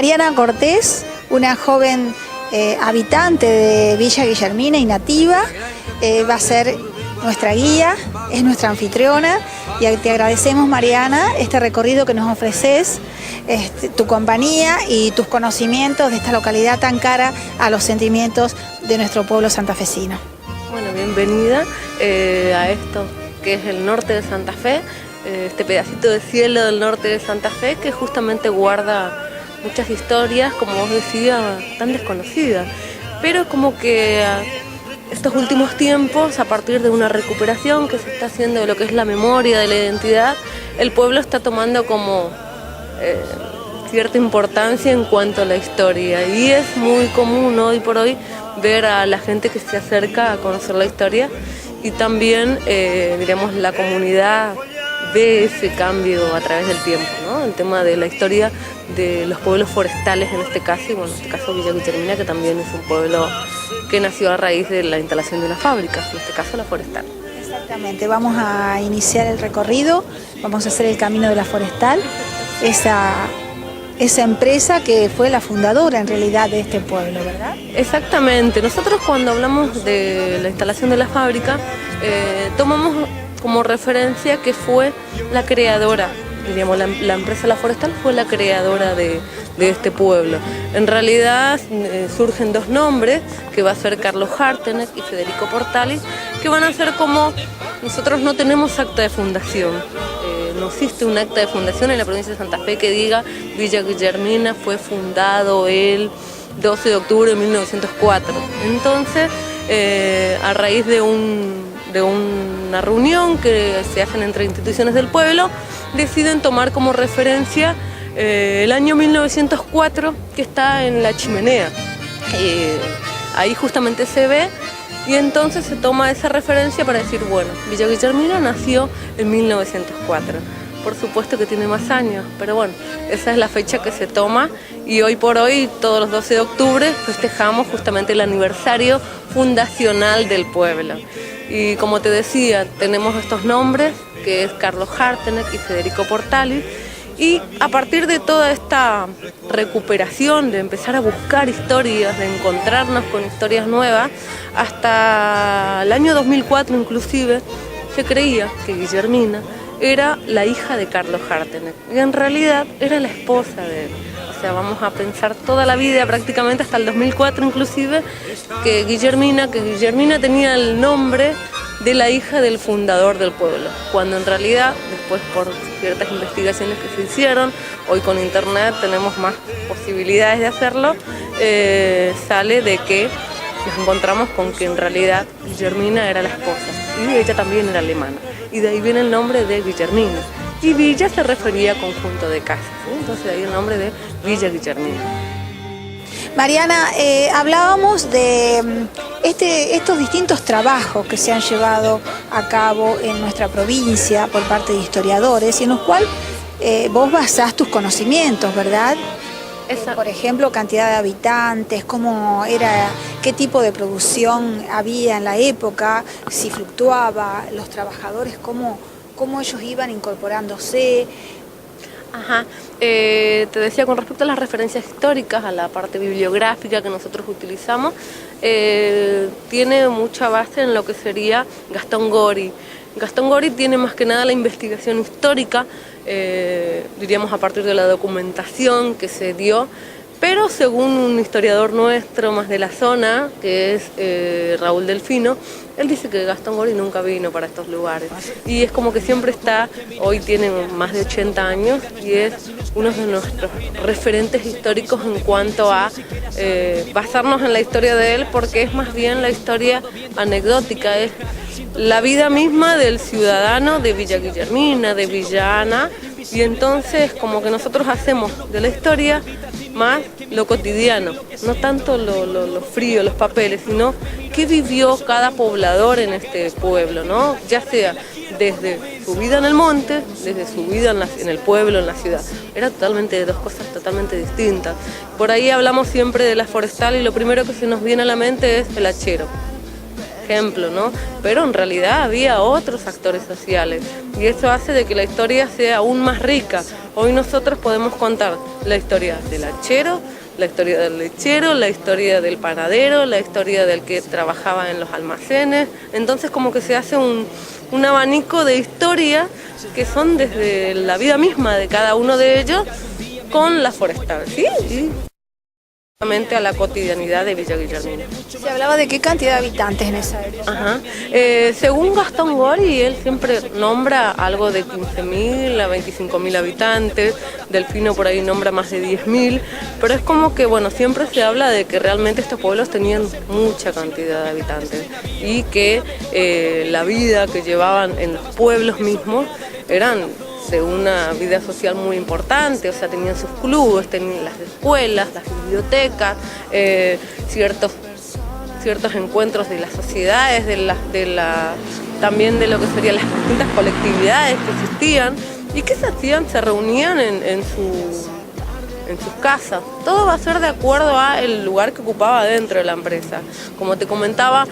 Mariana Cortés, una joven habitante de Villa Guillermina y nativa, va a ser nuestra guía, es nuestra anfitriona y te agradecemos, Mariana, este recorrido que nos ofreces, tu compañía y tus conocimientos de esta localidad tan cara a los sentimientos de nuestro pueblo santafesino. Bueno, bienvenida a esto que es el norte de Santa Fe, este pedacito de cielo del norte de Santa Fe que justamente guarda muchas historias, como vos decías, tan desconocidas, pero como que estos últimos tiempos, a partir de una recuperación que se está haciendo de lo que es la memoria, de la identidad, el pueblo está tomando como cierta importancia en cuanto a la historia, y es muy común hoy por hoy ver a la gente que se acerca a conocer la historia, y también, diremos, la comunidad ve ese cambio a través del tiempo, ¿no? El tema de la historia de los pueblos forestales en este caso, y bueno, en este caso Villa Guillermina, que también es un pueblo que nació a raíz de la instalación de una fábrica, en este caso la forestal. Exactamente, vamos a iniciar el recorrido, vamos a hacer el camino de la forestal, esa empresa que fue la fundadora en realidad de este pueblo, ¿verdad? Exactamente, nosotros cuando hablamos de la instalación de la fábrica, tomamos como referencia que fue la creadora, diríamos, la empresa La Forestal fue la creadora de este pueblo. En realidad surgen dos nombres, que va a ser Carlos Harteneck y Federico Portali, que van a ser como, nosotros no tenemos acta de fundación, no existe un acta de fundación en la provincia de Santa Fe que diga Villa Guillermina fue fundado el 12 de octubre de 1904. Entonces, a raíz de una reunión que se hacen entre instituciones del pueblo, deciden tomar como referencia el año 1904, que está en la chimenea. Ahí justamente se ve, y entonces se toma esa referencia para decir, bueno, Villa Guillermina nació en 1904. Por supuesto que tiene más años, pero bueno, esa es la fecha que se toma, y hoy por hoy, todos los 12 de octubre, festejamos justamente el aniversario fundacional del pueblo. Y como te decía, tenemos estos nombres, que es Carlos Harteneck y Federico Portali, y a partir de toda esta recuperación, de empezar a buscar historias, de encontrarnos con historias nuevas, hasta el año 2004 inclusive, se creía que Guillermina era la hija de Carlos Harteneck, y en realidad era la esposa de él. O sea, vamos a pensar toda la vida, prácticamente hasta el 2004 inclusive, que Guillermina tenía el nombre de la hija del fundador del pueblo, cuando en realidad, después por ciertas investigaciones que se hicieron, hoy con internet tenemos más posibilidades de hacerlo, sale de que nos encontramos con que en realidad Guillermina era la esposa, y ella también era alemana, y de ahí viene el nombre de Guillermina, y Villa se refería a conjunto de casas, ¿sí? Entonces de ahí el nombre de Villa Guillermina. Mariana, hablábamos de estos distintos trabajos que se han llevado a cabo en nuestra provincia por parte de historiadores, y en los cuales vos basás tus conocimientos, ¿verdad? Por ejemplo, cantidad de habitantes, cómo era, qué tipo de producción había en la época, si fluctuaba, los trabajadores, cómo ellos iban incorporándose. Ajá. Te decía, con respecto a las referencias históricas, a la parte bibliográfica que nosotros utilizamos, tiene mucha base en lo que sería Gastón Gori. Gastón Gori tiene más que nada la investigación histórica, diríamos a partir de la documentación que se dio, pero según un historiador nuestro más de la zona, que es Raúl Delfino, él dice que Gastón Gori nunca vino para estos lugares. Y es como que siempre está, hoy tiene más de 80 años, y es uno de nuestros referentes históricos en cuanto a basarnos en la historia de él, porque es más bien la historia anecdótica, es la vida misma del ciudadano de Villa Guillermina, de Villana, y entonces como que nosotros hacemos de la historia más lo cotidiano, no tanto lo frío, los papeles, sino qué vivió cada poblador en este pueblo, ¿no? Ya sea desde su vida en el monte, desde su vida en el pueblo, en la ciudad. Era totalmente dos cosas totalmente distintas. Por ahí hablamos siempre de la forestal, y lo primero que se nos viene a la mente es el hachero. ejemplo, ¿no? Pero en realidad había otros actores sociales y eso hace de que la historia sea aún más rica. Hoy nosotros podemos contar la historia del hachero, la historia del lechero, la historia del panadero, la historia del que trabajaba en los almacenes. Entonces como que se hace un abanico de historias que son desde la vida misma de cada uno de ellos con la forestal, ¿sí? Y a la cotidianidad de Villa Guillermina. Se hablaba de qué cantidad de habitantes en esa época. Ajá. Según Gastón Gori, él siempre nombra algo de 15.000 a 25.000 habitantes, Delfino por ahí nombra más de 10.000, pero es como que, bueno, siempre se habla de que realmente estos pueblos tenían mucha cantidad de habitantes y que la vida que llevaban en los pueblos mismos eran de una vida social muy importante, o sea, tenían sus clubes, tenían las escuelas, las bibliotecas, ciertos encuentros de las sociedades, también de lo que serían las distintas colectividades que existían y que se hacían, se reunían en sus casas. Todo va a ser de acuerdo al lugar que ocupaba dentro de la empresa. Como te comentaba,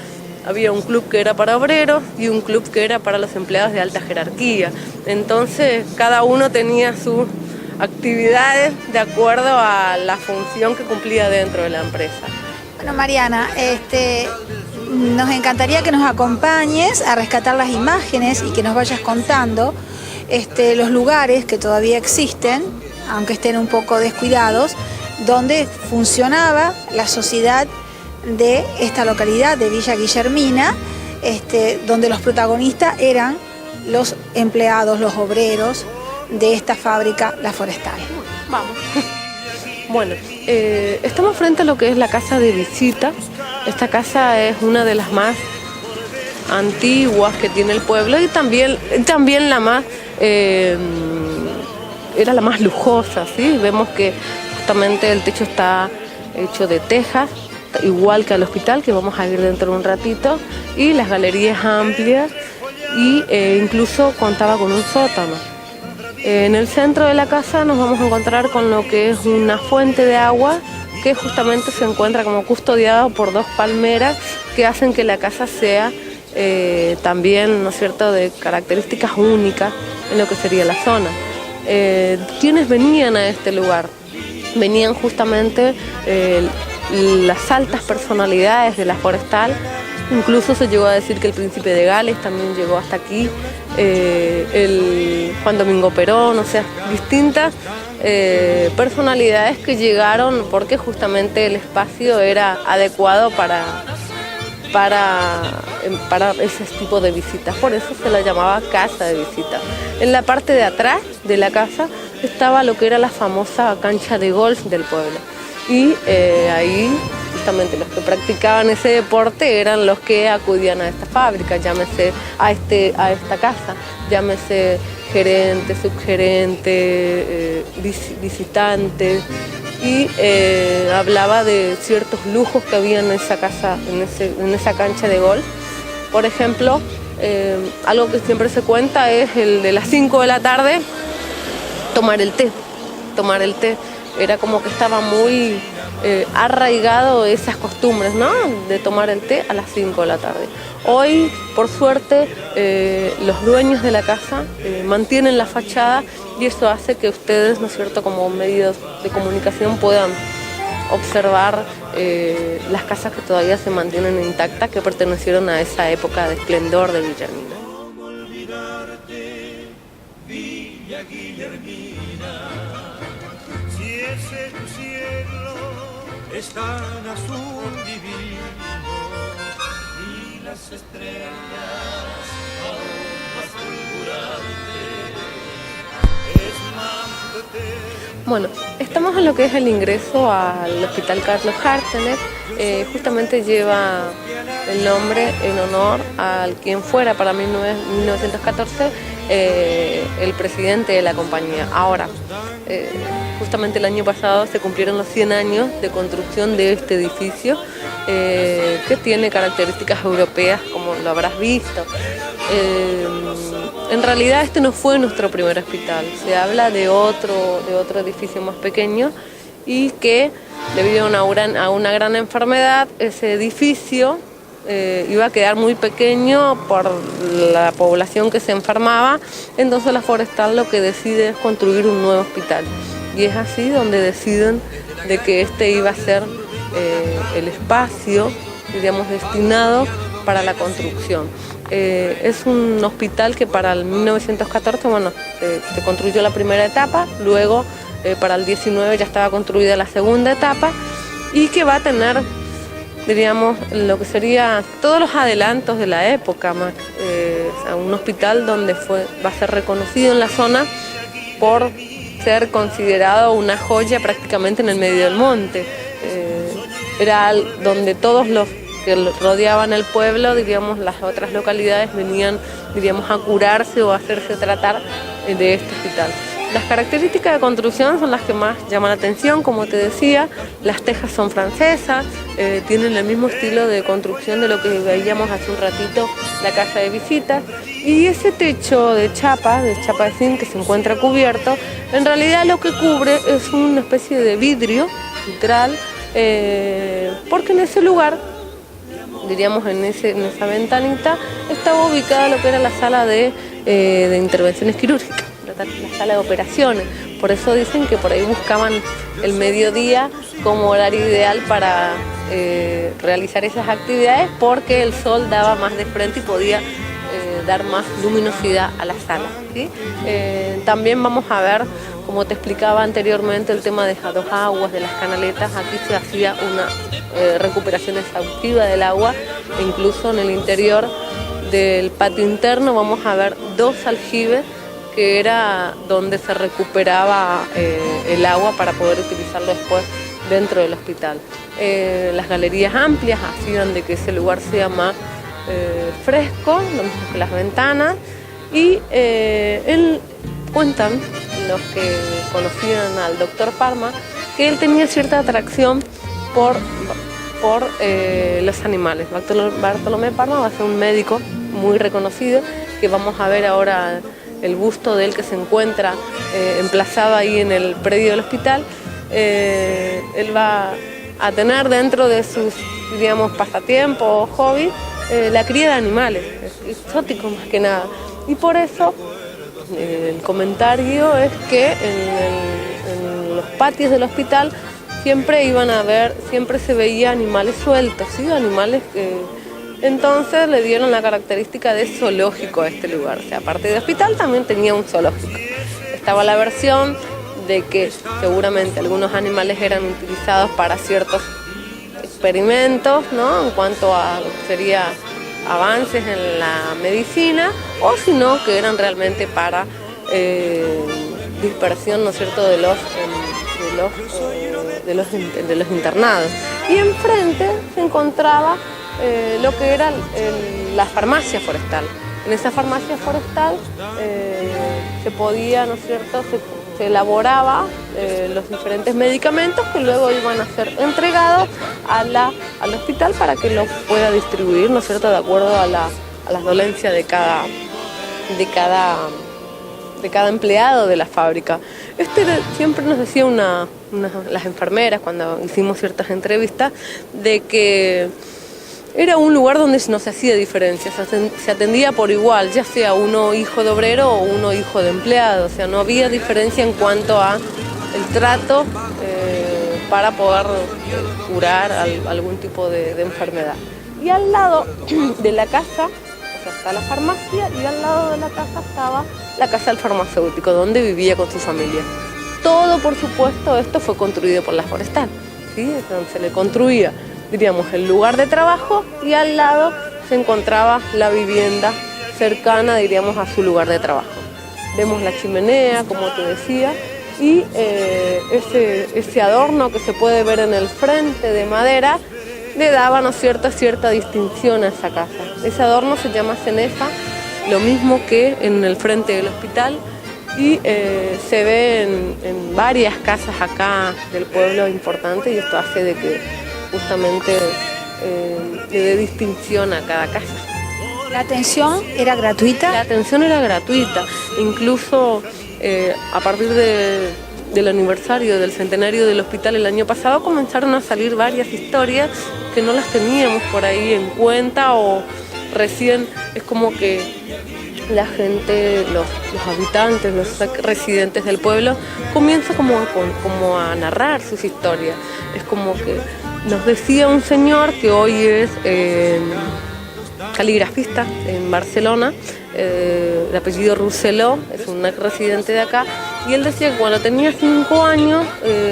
había un club que era para obreros y un club que era para los empleados de alta jerarquía. Entonces, cada uno tenía sus actividades de acuerdo a la función que cumplía dentro de la empresa. Bueno, Mariana, nos encantaría que nos acompañes a rescatar las imágenes y que nos vayas contando los lugares que todavía existen, aunque estén un poco descuidados, donde funcionaba la sociedad de esta localidad de Villa Guillermina, donde los protagonistas eran los empleados, los obreros de esta fábrica, La Forestal. Vamos. Bueno, estamos frente a lo que es la casa de visita. Esta casa es una de las más antiguas que tiene el pueblo y también la más, era la más lujosa, ¿sí? Vemos que justamente el techo está hecho de tejas, igual que al hospital, que vamos a ir dentro de un ratito, y las galerías amplias y incluso contaba con un sótano. En el centro de la casa nos vamos a encontrar con lo que es una fuente de agua que justamente se encuentra como custodiada por dos palmeras que hacen que la casa sea también, ¿no es cierto?, de características únicas en lo que sería la zona. ¿Quiénes venían a este lugar? Venían justamente las altas personalidades de la Forestal. Incluso se llegó a decir que el príncipe de Gales también llegó hasta aquí, el Juan Domingo Perón, o sea, distintas personalidades que llegaron porque justamente el espacio era adecuado para ese tipo de visitas, por eso se la llamaba casa de visitas. En la parte de atrás de la casa estaba lo que era la famosa cancha de golf del pueblo y ahí justamente los que practicaban ese deporte eran los que acudían a esta fábrica, llámese a esta casa, llámese gerente, subgerente, visitante, y hablaba de ciertos lujos que había en esa casa, en esa cancha de golf. Por ejemplo, algo que siempre se cuenta es el de las 5 de la tarde, tomar el té. Era como que estaba muy arraigado esas costumbres, ¿no?, de tomar el té a las 5 de la tarde. Hoy, por suerte, los dueños de la casa mantienen la fachada y eso hace que ustedes, ¿no es cierto?, como medios de comunicación puedan observar las casas que todavía se mantienen intactas, que pertenecieron a esa época de esplendor de Guillermina. Es tan azul divino y las estrellas aún más fulgurantes. Es más. Bueno, estamos en lo que es el ingreso al Hospital Carlos Hartener. Justamente lleva el nombre en honor al quien fuera para 1914 el presidente de la compañía. Ahora, justamente el año pasado se cumplieron los 100 años de construcción de este edificio que tiene características europeas, como lo habrás visto. En realidad este no fue nuestro primer hospital, se habla de otro edificio más pequeño y que debido a una gran enfermedad ese edificio iba a quedar muy pequeño por la población que se enfermaba, entonces la forestal lo que decide es construir un nuevo hospital. Y es así donde deciden de que este iba a ser el espacio, digamos, destinado para la construcción. Es un hospital que para el 1914, bueno, se construyó la primera etapa, luego para el 19 ya estaba construida la segunda etapa y que va a tener, diríamos, lo que sería todos los adelantos de la época, más, un hospital donde va a ser reconocido en la zona por ser considerado una joya prácticamente en el medio del monte. Era donde todos los que rodeaban el pueblo, diríamos, las otras localidades venían, diríamos, a curarse o a hacerse tratar de este hospital. Las características de construcción son las que más llaman la atención, como te decía, las tejas son francesas, tienen el mismo estilo de construcción de lo que veíamos hace un ratito, la casa de visitas, y ese techo de chapa de zinc que se encuentra cubierto, en realidad lo que cubre es una especie de vidrio, literal, porque en ese lugar, diríamos en esa ventanita, estaba ubicada lo que era la sala de intervenciones quirúrgicas, la sala de operaciones. Por eso dicen que por ahí buscaban el mediodía como horario ideal para realizar esas actividades, porque el sol daba más de frente y podía dar más luminosidad a la sala, ¿sí? También vamos a ver, como te explicaba anteriormente, el tema de las dos aguas, de las canaletas. Aquí se hacía una recuperación exhaustiva del agua, e incluso en el interior del patio interno vamos a ver dos aljibes, que era donde se recuperaba el agua para poder utilizarlo después dentro del hospital. Las galerías amplias hacían de que ese lugar sea más fresco, lo mismo que las ventanas, y cuentan los que conocían al doctor Parma que él tenía cierta atracción por los animales. Bartolomé Parma va a ser un médico muy reconocido, que vamos a ver ahora el busto de él que se encuentra emplazado ahí en el predio del hospital. Él va a tener dentro de sus, digamos, pasatiempos o hobbies la cría de animales, exóticos más que nada. Y por eso el comentario es que en los patios del hospital siempre se veía animales sueltos, ¿sí? Animales que entonces le dieron la característica de zoológico a este lugar. O sea, aparte de hospital también tenía un zoológico. Estaba la versión de que seguramente algunos animales eran utilizados para ciertos experimentos, ¿no? En cuanto a lo que sería avances en la medicina, o si no, que eran realmente para dispersión, ¿no es cierto?, de los internados. Y enfrente se encontraba lo que era la farmacia forestal. En esa farmacia forestal se podía, ¿no es cierto?, se elaboraba los diferentes medicamentos que luego iban a ser entregados al hospital para que los pueda distribuir, ¿no es cierto?, de acuerdo a las dolencias de cada empleado de la fábrica. Siempre nos decía las enfermeras cuando hicimos ciertas entrevistas, de que era un lugar donde no se hacía diferencia, se atendía por igual, ya sea uno hijo de obrero o uno hijo de empleado, o sea, no había diferencia en cuanto a el trato para poder curar algún tipo de enfermedad. Y al lado de la casa, o sea, está la farmacia, y al lado de la casa estaba la casa del farmacéutico, donde vivía con su familia. Todo, por supuesto, esto fue construido por la forestal, ¿sí? Entonces se le construía, diríamos, el lugar de trabajo, y al lado se encontraba la vivienda cercana, diríamos, a su lugar de trabajo. Vemos la chimenea, como te decía, y ese adorno que se puede ver en el frente de madera le daba, ¿no es cierto?, cierta distinción a esa casa. Ese adorno se llama cenefa, lo mismo que en el frente del hospital, y se ve en varias casas acá del pueblo importante, y esto hace de que justamente le dé distinción a cada casa. ¿La atención era gratuita? La atención era gratuita, incluso a partir del aniversario del centenario del hospital el año pasado, comenzaron a salir varias historias que no las teníamos por ahí en cuenta, o recién es como que la gente, los habitantes, los residentes del pueblo, comienza como a narrar sus historias. Es como que nos decía un señor que hoy es caligrafista en Barcelona, de apellido Rousselot, es un ex residente de acá, y él decía que cuando tenía 5 años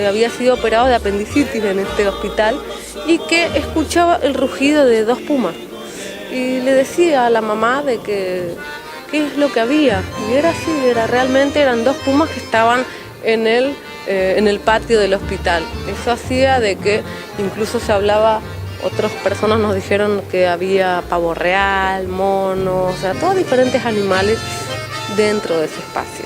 había sido operado de apendicitis en este hospital y que escuchaba el rugido de 2 pumas. Y le decía a la mamá de que qué es lo que había, y era así, realmente eran 2 pumas que estaban en el patio del hospital. Eso hacía de que incluso se hablaba, otras personas nos dijeron que había pavo real, monos, o sea, todos diferentes animales dentro de ese espacio.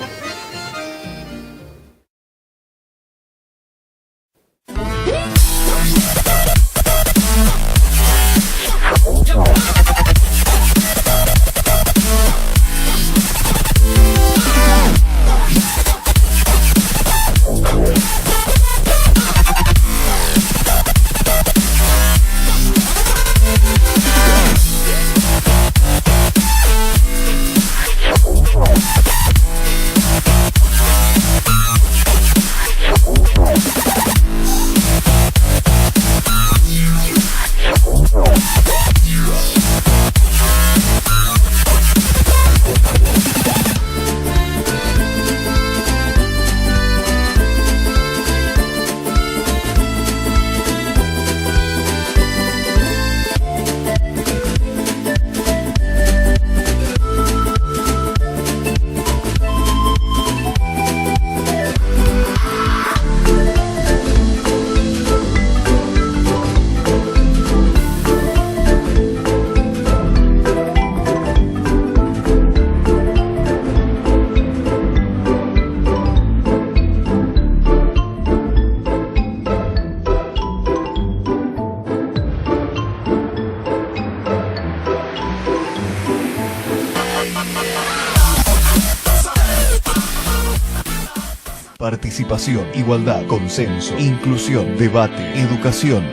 Participación, igualdad, consenso, inclusión, debate, educación.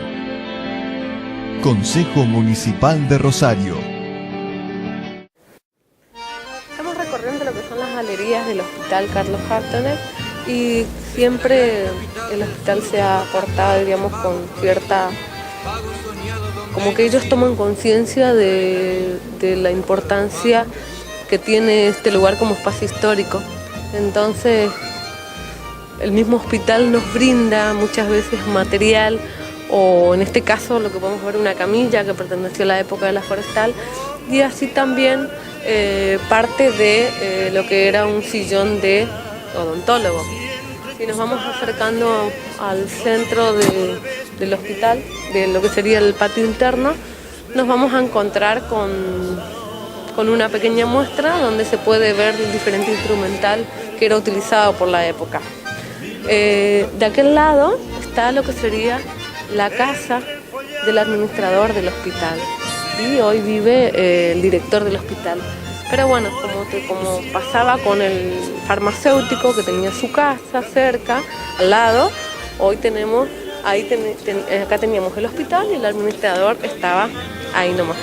Consejo Municipal de Rosario. Estamos recorriendo lo que son las galerías del Hospital Carlos Hartner y siempre el hospital se ha portado, diríamos, con cierta... como que ellos toman conciencia de la importancia que tiene este lugar como espacio histórico. Entonces, el mismo hospital nos brinda muchas veces material, o en este caso lo que podemos ver, una camilla que perteneció a la época de la forestal, y así también parte de lo que era un sillón de odontólogo. Si nos vamos acercando al centro del hospital, de lo que sería el patio interno, nos vamos a encontrar con una pequeña muestra donde se puede ver el diferente instrumental que era utilizado por la época. De aquel lado está lo que sería la casa del administrador del hospital, y hoy vive el director del hospital. Pero bueno, como pasaba con el farmacéutico que tenía su casa cerca, al lado, hoy tenemos, acá teníamos el hospital y el administrador estaba ahí nomás,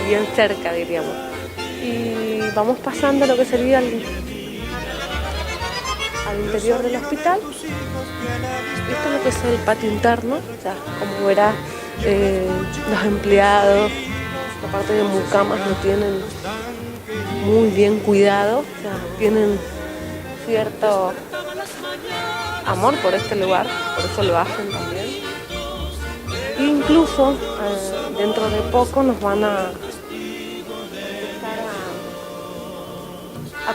bien cerca, diríamos. Y vamos pasando lo que sería al interior del hospital. Esto es lo que es el patio interno, o sea, como verás, los empleados, la parte de mucamas lo tienen muy bien cuidado, o sea, tienen cierto amor por este lugar, por eso lo hacen también. Incluso dentro de poco nos van a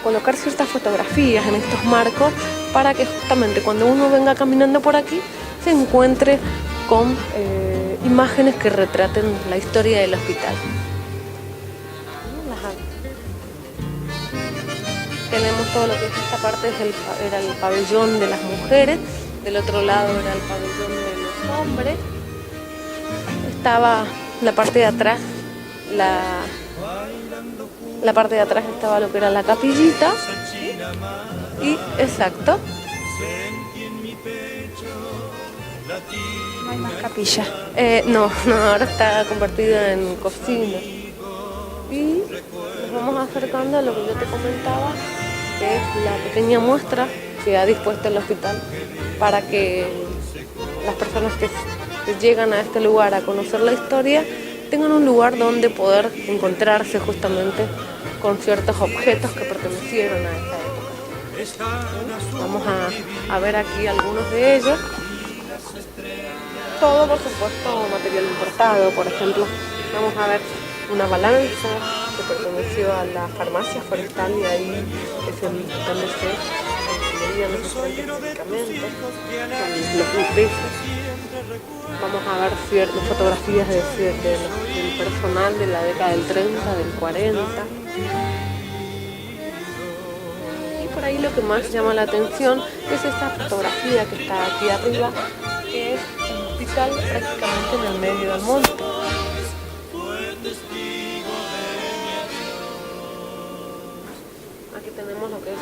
colocar ciertas fotografías en estos marcos para que justamente cuando uno venga caminando por aquí se encuentre con imágenes que retraten la historia del hospital. Tenemos todo lo que es esta parte, era el pabellón de las mujeres, del otro lado era el pabellón de los hombres. Estaba la parte de atrás, la parte de atrás estaba lo que era la capillita, y exacto, No hay más capilla. No, ahora está convertida en cocina. Y nos vamos acercando a lo que yo te comentaba, que es la pequeña muestra que ha dispuesto el hospital para que las personas que llegan a este lugar a conocer la historia tengan un lugar donde poder encontrarse justamente con ciertos objetos que pertenecieron a esa época. Vamos a ver aquí algunos de ellos. Todo, por supuesto, material importado. Por ejemplo, vamos a ver una balanza que perteneció a la farmacia forestal y ahí es donde se medían los medicamentos, los nutricios. Vamos a ver ciertas fotografías del personal de la década del 30, del 40. Y por ahí lo que más llama la atención es esta fotografía que está aquí arriba, que es un hospital prácticamente en el medio del monte. Aquí tenemos lo que es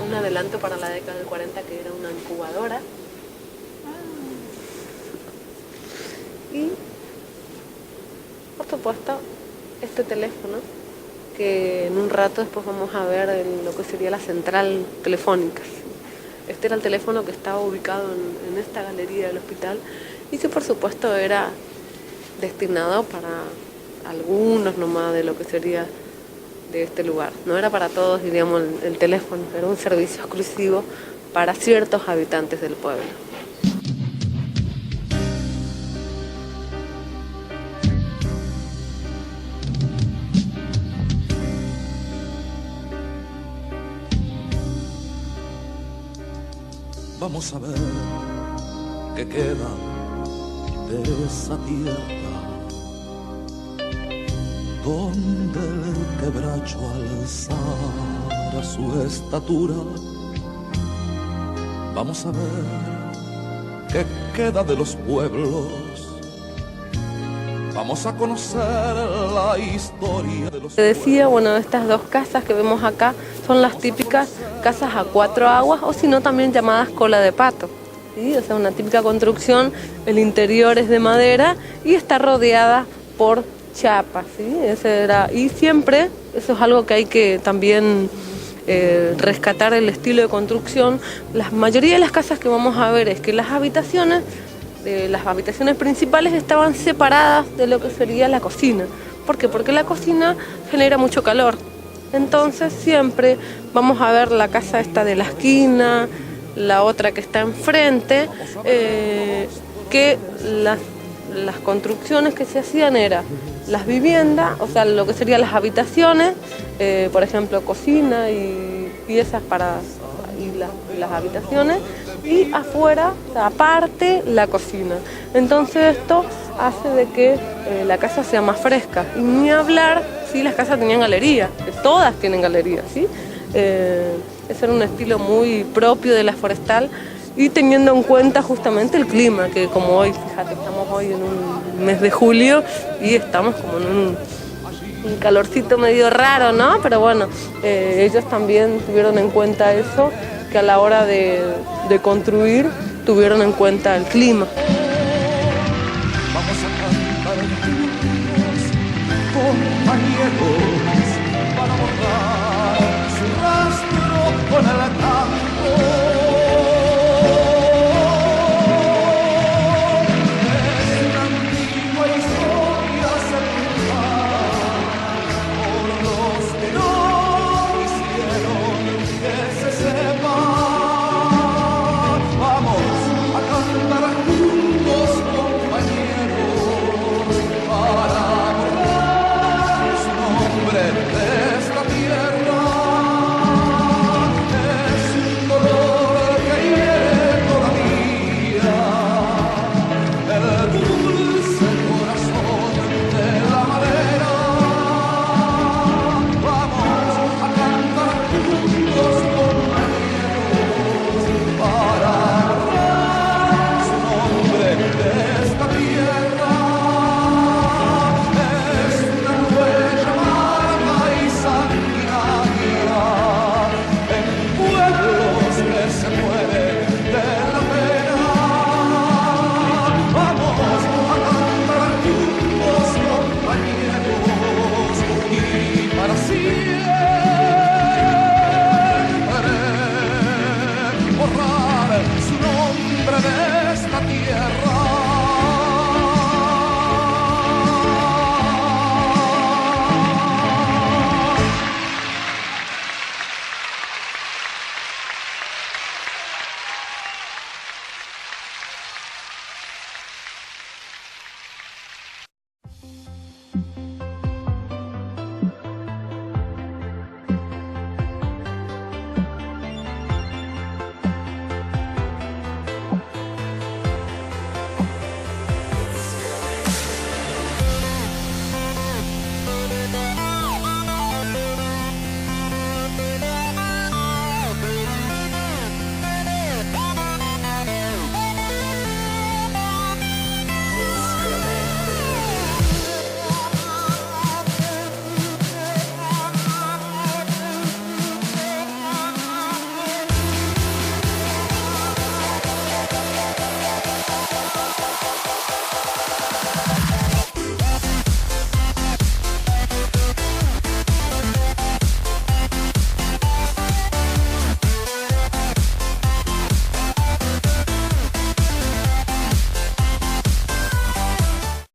un adelanto para la década del 40, que era una incubadora. Y, por supuesto, este teléfono, que en un rato después vamos a ver lo que sería la central telefónica. Este era el teléfono que estaba ubicado en esta galería del hospital y que, por supuesto, era destinado para algunos nomás de lo que sería de este lugar. No era para todos, diríamos, el teléfono, era un servicio exclusivo para ciertos habitantes del pueblo. Vamos a ver qué queda de esa tierra donde el quebracho alzara su estatura. Vamos a ver qué queda de los pueblos. Vamos a conocer la historia de los Te decía, bueno, estas dos casas que vemos acá son las típicas casas a 4 aguas, o si no también llamadas cola de pato, ¿sí? O sea, una típica construcción, el interior es de madera y está rodeada por chapas, ¿sí? Y siempre, eso es algo que hay que también rescatar el estilo de construcción. La mayoría de las casas que vamos a ver es que las habitaciones principales estaban separadas de lo que sería la cocina. ¿Por qué? Porque la cocina genera mucho calor. Entonces siempre vamos a ver la casa esta de la esquina, la otra que está enfrente, que las construcciones que se hacían eran las viviendas, o sea, lo que serían las habitaciones, por ejemplo, cocina y piezas y las habitaciones, y afuera, o sea, aparte, la cocina. Entonces esto hace de que la casa sea más fresca. Y ni hablar si las casas tenían galería, que todas tienen galería, ¿sí? Ese era un estilo muy propio de la forestal y teniendo en cuenta justamente el clima, que como hoy, fíjate, estamos hoy en un mes de julio y estamos como en un calorcito medio raro, ¿no? Pero bueno, ellos también tuvieron en cuenta eso, que a la hora de construir tuvieron en cuenta el clima. Vamos a cantar juntos, compañeros.